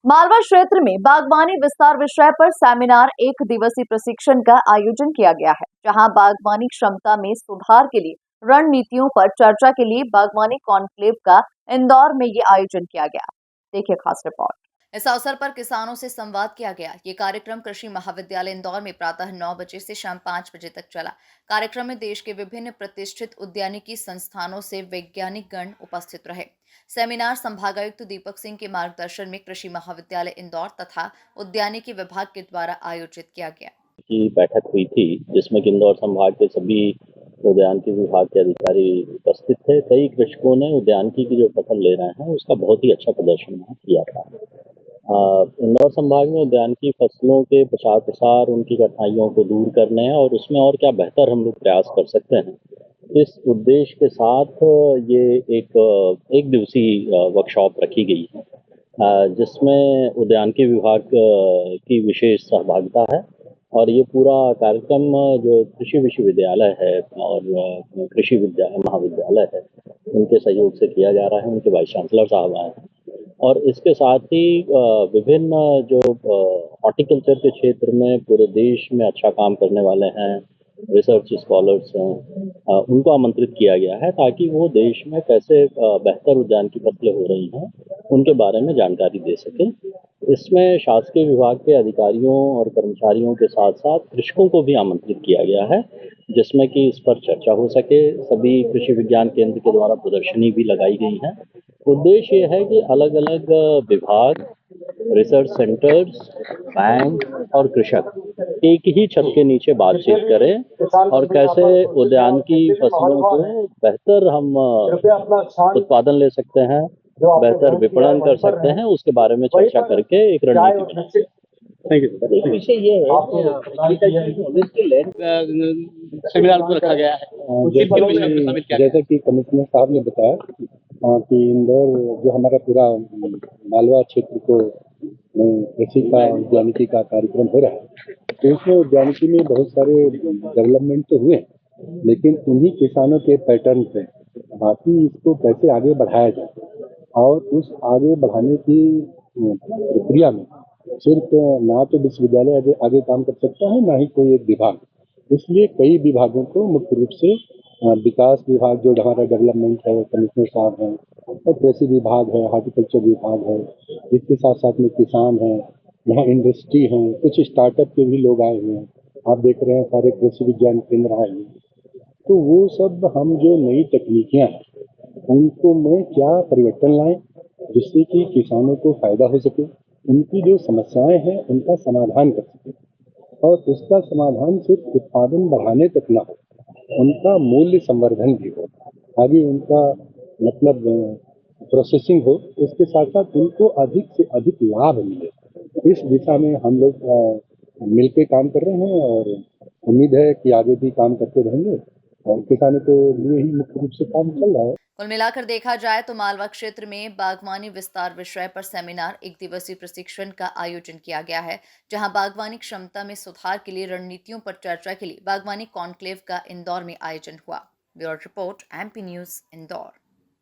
मालवा क्षेत्र में बागवानी विस्तार विषय पर सेमिनार 1 दिवसीय प्रशिक्षण का आयोजन किया गया है, जहां बागवानी क्षमता में सुधार के लिए रणनीतियों पर चर्चा के लिए बागवानी कॉन्क्लेव का इंदौर में ये आयोजन किया गया। देखिए खास रिपोर्ट। इस अवसर पर किसानों से संवाद किया गया। ये कार्यक्रम कृषि महाविद्यालय इंदौर में प्रातः 9 बजे से शाम 5 बजे तक चला। कार्यक्रम में देश के विभिन्न प्रतिष्ठित उद्यानिकी संस्थानों से वैज्ञानिक गण उपस्थित रहे। सेमिनार संभागायुक्त दीपक सिंह के मार्गदर्शन में कृषि महाविद्यालय इंदौर तथा उद्यानिकी विभाग के द्वारा आयोजित किया गया। की बैठक हुई थी जिसमें कि इंदौर संभाग के सभी उद्यानिकी विभाग के अधिकारी उपस्थित थे। कई कृषकों ने उद्यानिकी की जो फसल ले रहे हैं उसका बहुत ही अच्छा प्रदर्शन वहाँ किया था। इंदौर संभाग में उद्यानिकी फसलों के प्रचार प्रसार, उनकी कठिनाइयों को दूर करने और उसमें और क्या बेहतर हम लोग प्रयास कर सकते हैं, इस उद्देश्य के साथ ये एक दिवसीय वर्कशॉप रखी गई है, जिसमें उद्यानिकी विभाग की विशेष सहभागिता है। और ये पूरा कार्यक्रम जो कृषि विश्वविद्यालय है और कृषि महाविद्यालय है, उनके सहयोग से किया जा रहा है। उनके वाइस चांसलर साहब आए हैं और इसके साथ ही विभिन्न जो हॉर्टिकल्चर के क्षेत्र में पूरे देश में अच्छा काम करने वाले हैं, रिसर्च स्कॉलर्स हैं, उनको आमंत्रित किया गया है ताकि वो देश में कैसे बेहतर उद्यानिकी फसलें हो रही हैं उनके बारे में जानकारी दे सकें। इसमें शासकीय विभाग के अधिकारियों और कर्मचारियों के साथ साथ कृषकों को भी आमंत्रित किया गया है, जिसमें कि इस पर चर्चा हो सके। सभी कृषि विज्ञान केंद्र के द्वारा प्रदर्शनी भी लगाई गई है। उद्देश्य ये है कि अलग अलग विभाग, रिसर्च सेंटर्स, बैंक और कृषक एक ही छत के नीचे बातचीत करें और कैसे उद्यानिकी फसलों को बेहतर हम उत्पादन ले सकते हैं, बेहतर विपणन कर सकते हैं, उसके बारे में चर्चा करके एक रणनीति बनाएं। Thank you. विषय ये है सेमिनार को रखा गया है। जैसा कि कमिश्नर साहब ने बताया कि इंदौर जो हमारा पूरा मालवा क्षेत्र को कृषि का उद्यानिकी का कार्यक्रम हो रहा है, तो इसमें उद्यानिकी में बहुत सारे डेवलपमेंट तो हुए, लेकिन उन्हीं किसानों के पैटर्न पे बाकी इसको कैसे आगे बढ़ाया जाए और उस आगे बढ़ाने की प्रक्रिया में सिर्फ ना तो विश्वविद्यालय आगे काम कर सकता है, ना ही कोई एक विभाग। इसलिए कई विभागों को मुख्य रूप से विकास विभाग जो हमारा डेवलपमेंट है, कमिश्नर साहब हैं, और कृषि विभाग है, हॉर्टिकल्चर विभाग है, इसके साथ साथ में किसान हैं, यहाँ इंडस्ट्री हैं, कुछ स्टार्टअप के भी लोग आए हुए हैं। आप देख रहे हैं सारे कृषि विज्ञान केंद्र आए हुए हैं। तो वो सब हम जो नई तकनीकियाँ हैं उनको में क्या परिवर्तन लाएं जिससे कि किसानों को फायदा हो सके, उनकी जो समस्याएं हैं उनका समाधान कर सके और उसका समाधान सिर्फ उत्पादन बढ़ाने तक ना हो, उनका मूल्य संवर्धन भी हो, आगे उनका मतलब प्रोसेसिंग हो, उसके साथ साथ उनको अधिक से अधिक लाभ मिले। इस दिशा में हम लोग मिलकर काम कर रहे हैं और उम्मीद है कि आगे भी काम करते रहेंगे और किसानों के लिए ही मुख्य रूप से काम चल रहा है। कुल मिलाकर देखा जाए तो मालवा क्षेत्र में बागवानी विस्तार विषय पर सेमिनार 1 दिवसीय प्रशिक्षण का आयोजन किया गया है, जहां बागवानी क्षमता में सुधार के लिए रणनीतियों पर चर्चा के लिए बागवानी कॉन्क्लेव का इंदौर में आयोजन हुआ। Bureau report, MP news, Indore.